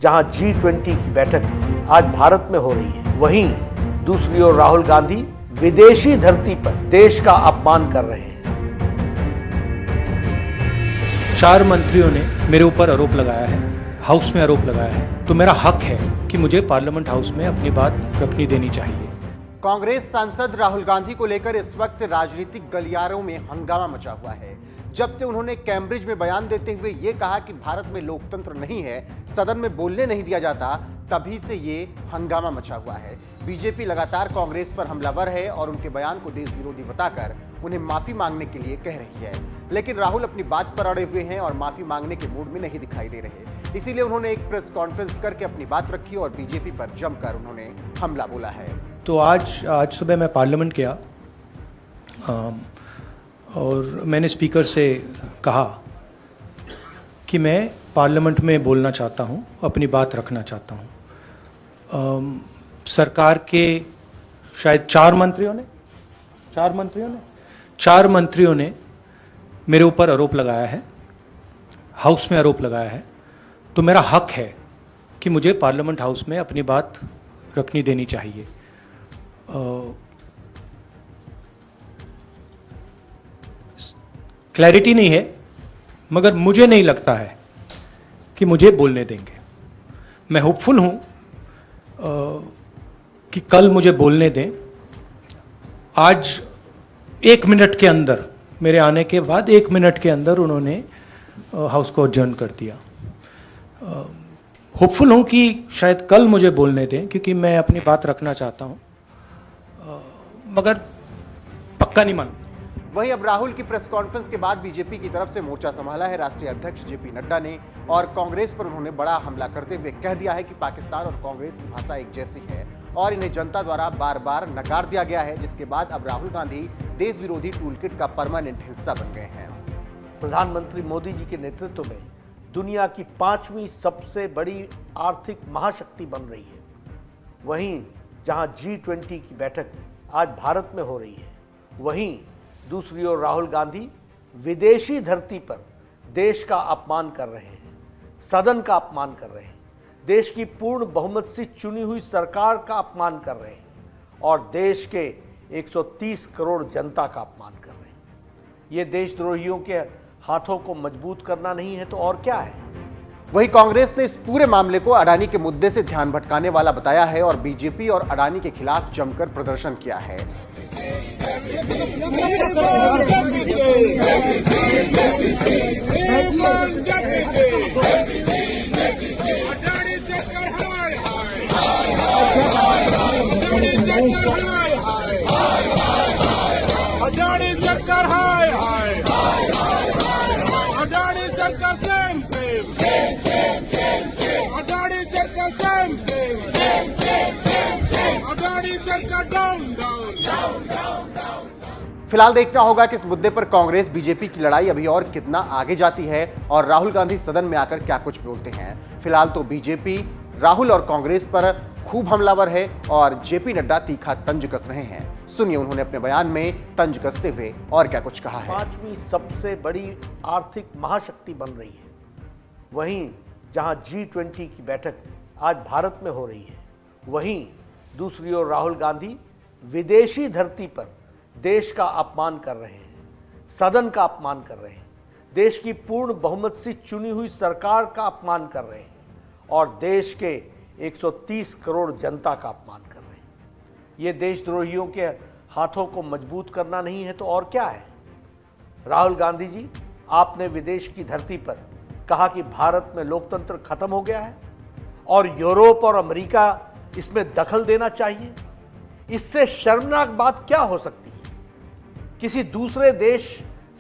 जहां G20 की बैठक आज भारत में हो रही है, वहीं दूसरी ओर राहुल गांधी विदेशी धरती पर देश का अपमान कर रहे हैं। 4 मंत्रियों ने मेरे ऊपर आरोप लगाया है, हाउस में आरोप लगाया है, तो मेरा हक है कि मुझे पार्लियामेंट हाउस में अपनी बात रखनी देनी चाहिए। कांग्रेस सांसद राहुल गांधी को लेकर इस वक्त राजनीतिक गलियारों में हंगामा मचा हुआ है। जब से उन्होंने कैम्ब्रिज में बयान देते हुए ये कहा कि भारत में लोकतंत्र नहीं है, सदन में बोलने नहीं दिया जाता, तभी से ये हंगामा मचा हुआ है। बीजेपी लगातार कांग्रेस पर हमलावर है और उनके बयान को देश विरोधी बताकर उन्हें माफी मांगने के लिए कह रही है। लेकिन राहुल अपनी बात पर अड़े हुए हैं और माफी मांगने के मूड में नहीं दिखाई दे रहे। इसीलिए उन्होंने एक प्रेस कॉन्फ्रेंस करके अपनी बात रखी और बीजेपी पर जमकर उन्होंने हमला बोला है। तो आज सुबह मैं पार्लियामेंट गया और मैंने स्पीकर से कहा कि मैं पार्लियामेंट में बोलना चाहता हूं, अपनी बात रखना चाहता हूं। सरकार के शायद 4 मंत्रियों ने मेरे ऊपर आरोप लगाया है, हाउस में आरोप लगाया है, तो मेरा हक है कि मुझे पार्लियामेंट हाउस में अपनी बात रखनी देनी चाहिए। क्लैरिटी नहीं है, मगर मुझे नहीं लगता है कि मुझे बोलने देंगे। मैं होपफुल हूं कि कल मुझे बोलने दें। आज 1 मिनट के अंदर, मेरे आने के बाद 1 मिनट के अंदर उन्होंने हाउस को अडजर्न कर दिया। होपफुल हूं कि शायद कल मुझे बोलने दें, क्योंकि मैं अपनी बात रखना चाहता हूं, मगर पक्का नहीं मानता। वहीं अब राहुल की प्रेस कॉन्फ्रेंस के बाद बीजेपी की तरफ से मोर्चा संभाला है राष्ट्रीय अध्यक्ष जेपी नड्डा ने, और कांग्रेस पर उन्होंने बड़ा हमला करते हुए कह दिया है कि पाकिस्तान और कांग्रेस की भाषा एक जैसी है और इन्हें जनता द्वारा बार बार नकार दिया गया है, जिसके बाद अब राहुल गांधी देश विरोधी टूलकिट का परमानेंट हिस्सा बन गए हैं। प्रधानमंत्री मोदी जी के नेतृत्व में दुनिया की 5वीं सबसे बड़ी आर्थिक महाशक्ति बन रही है, वहीं जहां G20 की बैठक आज भारत में हो रही है, वहीं दूसरी ओर राहुल गांधी विदेशी धरती पर देश का अपमान कर रहे हैं, सदन का अपमान कर रहे हैं, देश की पूर्ण बहुमत से चुनी हुई सरकार का अपमान कर रहे हैं और देश के 130 करोड़ जनता का अपमान कर रहे हैं। ये देशद्रोहियों के हाथों को मजबूत करना नहीं है तो और क्या है। वहीं कांग्रेस ने इस पूरे मामले को अडानी के मुद्दे से ध्यान भटकाने वाला बताया है और बीजेपी और अडानी के खिलाफ जमकर प्रदर्शन किया है। फिलहाल देखना होगा कि इस मुद्दे पर कांग्रेस बीजेपी की लड़ाई अभी और कितना आगे जाती है और राहुल गांधी सदन में आकर क्या कुछ बोलते हैं। फिलहाल तो बीजेपी राहुल और कांग्रेस पर खूब हमलावर है और जेपी नड्डा तीखा तंज कस रहे हैं। सुनिए उन्होंने अपने बयान में तंज कसते हुए और क्या कुछ कहा है। 5वीं सबसे बड़ी आर्थिक महाशक्ति बन रही है, वहीं जहां G20 की बैठक आज भारत में हो रही है, वहीं दूसरी ओर राहुल गांधी विदेशी धरती पर देश का अपमान कर रहे हैं, सदन का अपमान कर रहे हैं, देश की पूर्ण बहुमत से चुनी हुई सरकार का अपमान कर रहे हैं और देश के 130 करोड़ जनता का अपमान कर रहे हैं। ये देशद्रोहियों के हाथों को मजबूत करना नहीं है तो और क्या है। राहुल गांधी जी, आपने विदेश की धरती पर कहा कि भारत में लोकतंत्र खत्म हो गया है और यूरोप और अमेरिका इसमें दखल देना चाहिए। इससे शर्मनाक बात क्या हो सकती है। किसी दूसरे देश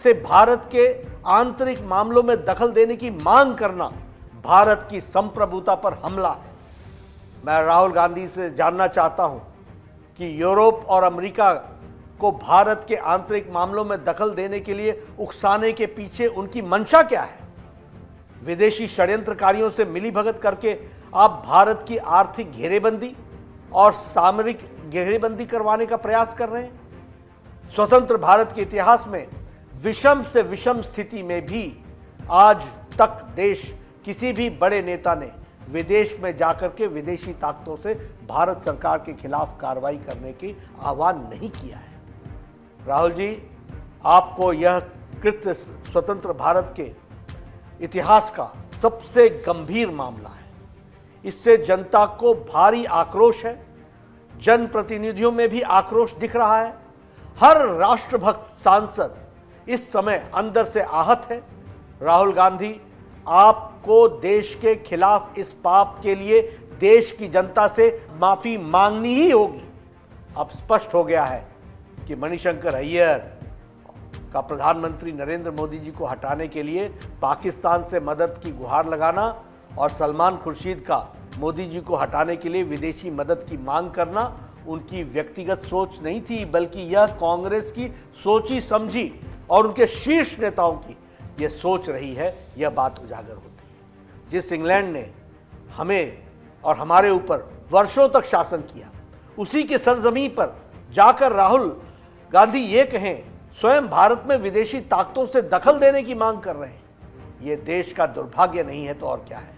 से भारत के आंतरिक मामलों में दखल देने की मांग करना भारत की संप्रभुता पर हमला है। मैं राहुल गांधी से जानना चाहता हूं कि यूरोप और अमेरिका को भारत के आंतरिक मामलों में दखल देने के लिए उकसाने के पीछे उनकी मंशा क्या है। विदेशी षड्यंत्रकारियों से मिलीभगत करके आप भारत की आर्थिक घेरेबंदी और सामरिक घेरेबंदी करवाने का प्रयास कर रहे हैं। स्वतंत्र भारत के इतिहास में विषम से विषम स्थिति में भी आज तक देश किसी भी बड़े नेता ने विदेश में जाकर के विदेशी ताकतों से भारत सरकार के खिलाफ कार्रवाई करने की आह्वान नहीं किया है। राहुल जी, आपको यह कृत्य स्वतंत्र भारत के इतिहास का सबसे गंभीर मामला है। इससे जनता को भारी आक्रोश है, जनप्रतिनिधियों में भी आक्रोश दिख रहा है। हर राष्ट्रभक्त सांसद इस समय अंदर से आहत है। राहुल गांधी, आपको देश के खिलाफ इस पाप के लिए देश की जनता से माफी मांगनी ही होगी। अब स्पष्ट हो गया है कि मणिशंकर अय्यर का प्रधानमंत्री नरेंद्र मोदी जी को हटाने के लिए पाकिस्तान से मदद की गुहार लगाना और सलमान खुर्शीद का मोदी जी को हटाने के लिए विदेशी मदद की मांग करना उनकी व्यक्तिगत सोच नहीं थी, बल्कि यह कांग्रेस की सोची समझी और उनके शीर्ष नेताओं की यह सोच रही है। यह बात उजागर होती है। जिस इंग्लैंड ने हमें और हमारे ऊपर वर्षों तक शासन किया, उसी के सरजमीं पर जाकर राहुल गांधी ये कहें, स्वयं भारत में विदेशी ताकतों से दखल देने की मांग कर रहे हैं, ये देश का दुर्भाग्य नहीं है तो और क्या है।